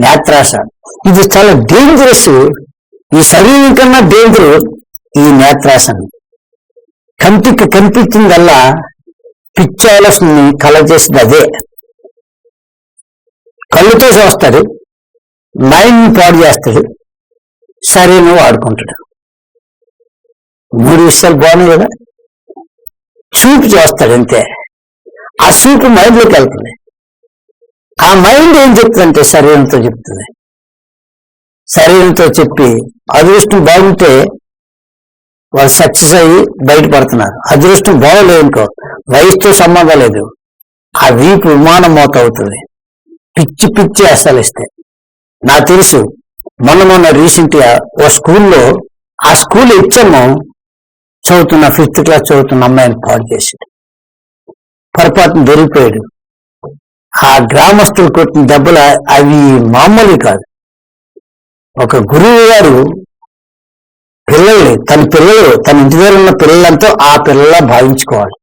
నేత్రాస. ఇది చాలా డేంజరస్. ఈ శరీరం కన్నా డేంజర్ ఈ నేత్రాసనం. కంటికి కనిపించిందల్లా పిచ్చి ఆలోచనని కలగజేసింది అదే. కళ్ళుతో చూస్తాడు, మైండ్ని పాడు చేస్తాడు, శరీరం వాడుకుంటాడు. 3 విషయాలు బాగున్నాయి కదా. చూపు చేస్తాడు అంతే. ఆ చూపు మైండ్లోకి వెళ్తుంది. ఆ మైండ్ ఏం చెప్తుందంటే శరీరంతో చెప్తుంది. శరీరంతో చెప్పి అదృష్టం బాగుంటే వాళ్ళు సక్సెస్ అయ్యి బయటపడుతున్నారు. అదృష్టం బాగోలేదనుకో, వయసుతో సంబంధం లేదు, ఆ వీపు విమానం మోత అవుతుంది. పిచ్చి పిచ్చి అసలు ఇస్తే నాకు తెలుసు. మొన్న రీసెంట్గా ఓ స్కూల్లో, ఆ స్కూల్ ఇచ్చాము చదువుతున్న 5th క్లాస్ చదువుతున్న అమ్మాయిని పాడు చేసాడు. పొరపాటును దొరికిపోయాడు. ఆ గ్రామస్తులు కొట్టిన దెబ్బలు అవి మామూలు కాదు. ఒక గురువు గారు తన ఇంటి దగ్గర ఉన్న పిల్లలంతా ఆ పిల్లలా భావించుకోవాలి.